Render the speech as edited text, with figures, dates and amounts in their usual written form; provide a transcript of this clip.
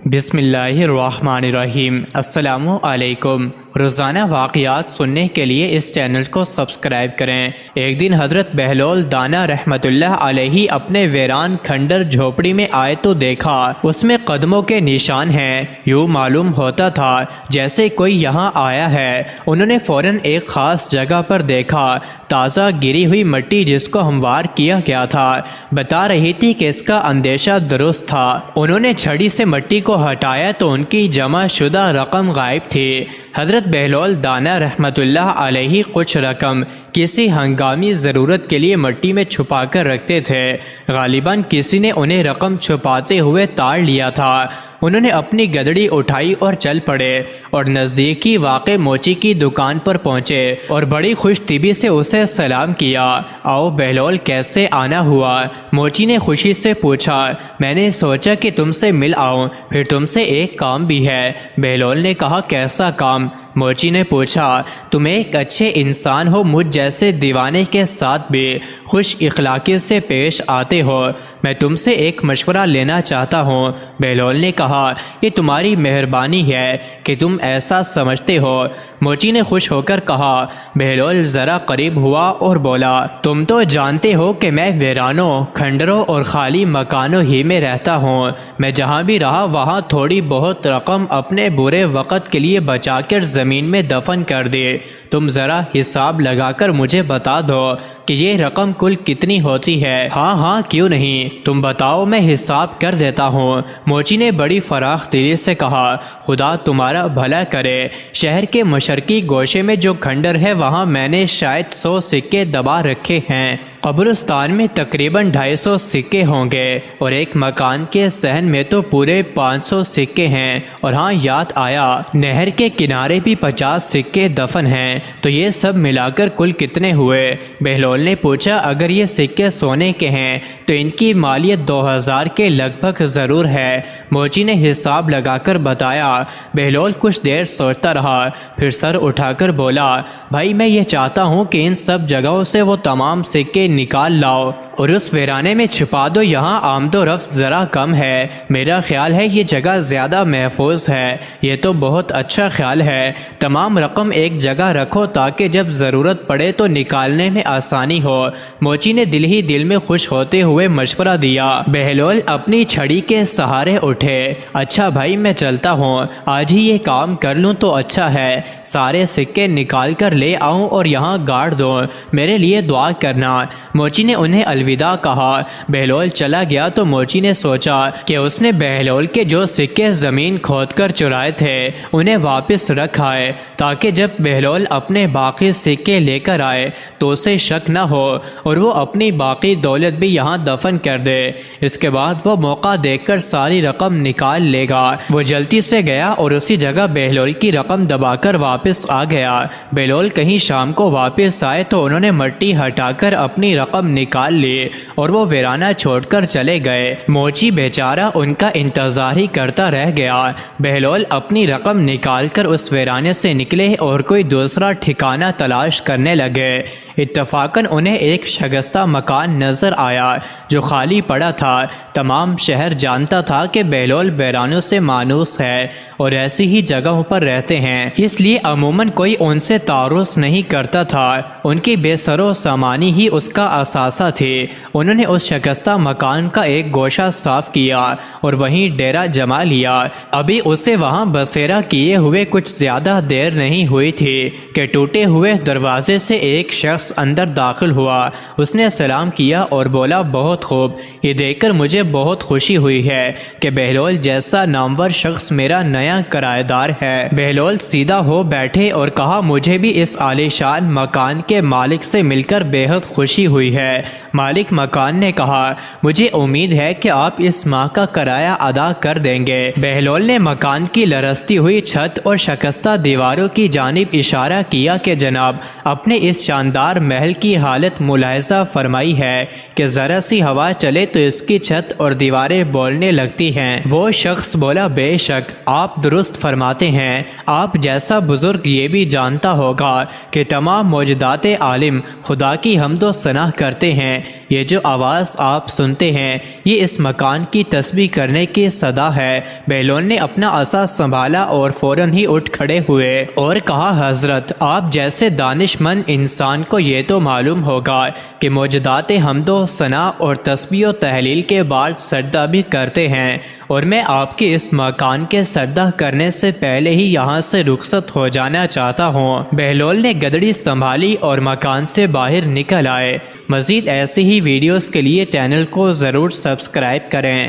بسم اللہ الرحمن الرحیم۔ السلام علیکم۔ روزانہ واقعات سننے کے لیے اس چینل کو سبسکرائب کریں۔ ایک دن حضرت بہلول دانا رحمت اللہ علیہ اپنے ویران کھنڈر جھوپڑی میں آئے تو دیکھا اس میں قدموں کے نشان ہیں۔ یوں معلوم ہوتا تھا جیسے کوئی یہاں آیا ہے۔ انہوں نے فوراً ایک خاص جگہ پر دیکھا، تازہ گری ہوئی مٹی جس کو ہموار کیا گیا تھا بتا رہی تھی کہ اس کا اندیشہ درست تھا۔ انہوں نے چھڑی سے مٹی کو ہٹایا تو ان کی جمع شدہ رقم غائب تھی۔ حضرت بہلول دانا رحمت اللہ علیہ کچھ رقم کسی ہنگامی ضرورت کے لیے مٹی میں چھپا کر رکھتے تھے۔ غالباً کسی نے انہیں رقم چھپاتے ہوئے تاڑ لیا تھا۔ انہوں نے اپنی گدڑی اٹھائی اور چل پڑے اور نزدیکی واقع موچی کی دکان پر پہنچے اور بڑی خوش طبعی سے اسے سلام کیا۔ آؤ بہلول، کیسے آنا ہوا؟ موچی نے خوشی سے پوچھا۔ میں نے سوچا کہ تم سے مل آؤں، پھر تم سے ایک کام بھی ہے۔ بہلول نے کہا، کیسا کام؟ موچی نے پوچھا۔ تم ایک اچھے انسان ہو، مجھ جیسے دیوانے کے ساتھ بھی خوش اخلاقی سے پیش آتے ہو۔ میں تم سے ایک مشورہ لینا چاہتا ہوں۔ بہلول نے کہا، یہ تمہاری مہربانی ہے کہ تم ایسا سمجھتے ہو۔ موچی نے خوش ہو کر کہا۔ بہلول ذرا قریب ہوا اور بولا، تم تو جانتے ہو کہ میں ویرانوں، کھنڈروں اور خالی مکانوں ہی میں رہتا ہوں۔ میں جہاں بھی رہا وہاں تھوڑی بہت رقم اپنے برے وقت کے لیے بچا کر زمین میں دفن کر دے۔ تم ذرا حساب لگا کر مجھے بتا دو کہ یہ رقم کل کتنی ہوتی ہے۔ ہاں کیوں نہیں، تم بتاؤ، میں حساب کر دیتا ہوں۔ موچی نے بڑی فراخ دلی سے کہا، خدا تمہارا بھلا کرے۔ شہر کے مشرقی گوشے میں جو کھنڈر ہے وہاں میں نے شاید 100 سکے دبا رکھے ہیں۔ قبرستان میں تقریباً 250 سکے ہوں گے اور ایک مکان کے صحن میں تو پورے 500 سکے ہیں۔ اور ہاں، یاد آیا، نہر کے کنارے بھی 50 سکے دفن ہیں۔ تو یہ سب ملا کر کل کتنے ہوئے؟ بہلول نے پوچھا۔ اگر یہ سکے سونے کے ہیں تو ان کی مالیت 2000 کے لگ بھگ ضرور ہے۔ موچی نے حساب لگا کر بتایا۔ بہلول کچھ دیر سوچتا رہا، پھر سر اٹھا کر بولا، بھائی میں یہ چاہتا ہوں کہ ان سب جگہوں سے وہ تمام سکے نکال لاؤ اور اس ویرانے میں چھپا دو۔ یہاں آمد و رفت ذرا کم ہے۔ میرا خیال ہے یہ جگہ زیادہ محفوظ ہے۔ یہ تو بہت اچھا خیال ہے۔ تمام رقم ایک جگہ رکھو تاکہ جب ضرورت پڑے تو نکالنے میں آسانی ہو۔ موچی نے دل ہی دل میں خوش ہوتے ہوئے مشورہ دیا۔ بہلول اپنی چھڑی کے سہارے اٹھے۔ اچھا بھائی، میں چلتا ہوں، آج ہی یہ کام کر لوں تو اچھا ہے۔ سارے سکے نکال کر لے آؤں اور یہاں گاڑ دو۔ میرے لیے دعا کرنا۔ موچی نے انہیں الوداع کہا۔ بہلول چلا گیا تو موچی نے سوچا کہ اس نے بہلول کے جو سکے زمین کھود کر چرائے تھے انہیں واپس رکھ آئے تاکہ جب بہلول اپنے باقی سکے لے کر آئے تو اسے شک نہ ہو اور وہ اپنی باقی دولت بھی یہاں دفن کر دے۔ اس کے بعد وہ موقع دیکھ کر ساری رقم نکال لے گا۔ وہ جلدی سے گیا اور اسی جگہ بہلول کی رقم دبا کر واپس آ گیا۔ بہلول کہیں شام کو واپس آئے تو انہوں نے مٹی ہٹا کر اپنی رقم نکال لی اور وہ ویرانہ چھوڑ کر چلے گئے۔ موچی بیچارہ ان کا انتظار ہی کرتا رہ گیا۔ بہلول اپنی رقم نکال کر اس ویرانے سے نکلے اور کوئی دوسرا ٹھکانہ تلاش کرنے لگے۔ اتفاقاً انہیں ایک شگستہ مکان نظر آیا جو خالی پڑا تھا۔ تمام شہر جانتا تھا کہ بہلول ویرانوں سے مانوس ہے اور ایسی ہی جگہوں پر رہتے ہیں، اس لیے عموماً کوئی ان سے تعارف نہیں کرتا تھا۔ ان کی بے سر و سامانی ہی اس کا اثاثہ تھی۔ انہوں نے اس شکستہ مکان کا ایک گوشہ صاف کیا اور وہیں ڈیرا جما لیا۔ ابھی اسے وہاں بسیرا کیے ہوئے کچھ زیادہ دیر نہیں ہوئی تھی کہ ٹوٹے ہوئے دروازے سے ایک شخص اندر داخل ہوا۔ اس نے سلام کیا اور بولا، بہت خوب، یہ دیکھ کر مجھے بہت خوشی ہوئی ہے کہ بہلول جیسا نامور شخص میرا نیا کرایہ دار ہے۔ بہلول سیدھا ہو بیٹھے اور کہا، مجھے بھی اس عالیشان مکان کے مالک سے مل کر بے حد خوشی ہوئی ہے۔ مالک مکان نے کہا، مجھے امید ہے کہ آپ اس ماہ کا کرایہ ادا کر دیں گے۔ بہلول نے مکان کی لرزتی ہوئی چھت اور شکستہ دیواروں کی جانب اشارہ کیا کہ جناب، اپنے اس شاندار دار محل کی حالت ملاحظہ فرمائی ہے کہ ذرا سی ہوا چلے تو اس کی چھت اور دیواریں بولنے لگتی ہیں۔ وہ شخص بولا بے شک آپ درست فرماتے ہیں، آپ جیسا بزرگ یہ بھی جانتا ہوگا کہ تمام موجودات عالم خدا کی حمد و ثنا کرتے ہیں۔ یہ جو آواز آپ سنتے ہیں یہ اس مکان کی تسبیح کرنے کی صدا ہے۔ بہلول نے اپنا عصا سنبھالا اور فوراً ہی اٹھ کھڑے ہوئے اور کہا حضرت آپ جیسے دانش مند انسان کو یہ تو معلوم ہوگا کہ موجودات حمد و ثنا اور تسبیح و تحلیل کے بعد سجدہ بھی کرتے ہیں، اور میں آپ کے اس مکان کے سجدہ کرنے سے پہلے ہی یہاں سے رخصت ہو جانا چاہتا ہوں۔ بہلول نے گدڑی سنبھالی اور مکان سے باہر نکل آئے۔ مزید ایسی ہی ویڈیوز کے لیے چینل کو ضرور سبسکرائب کریں۔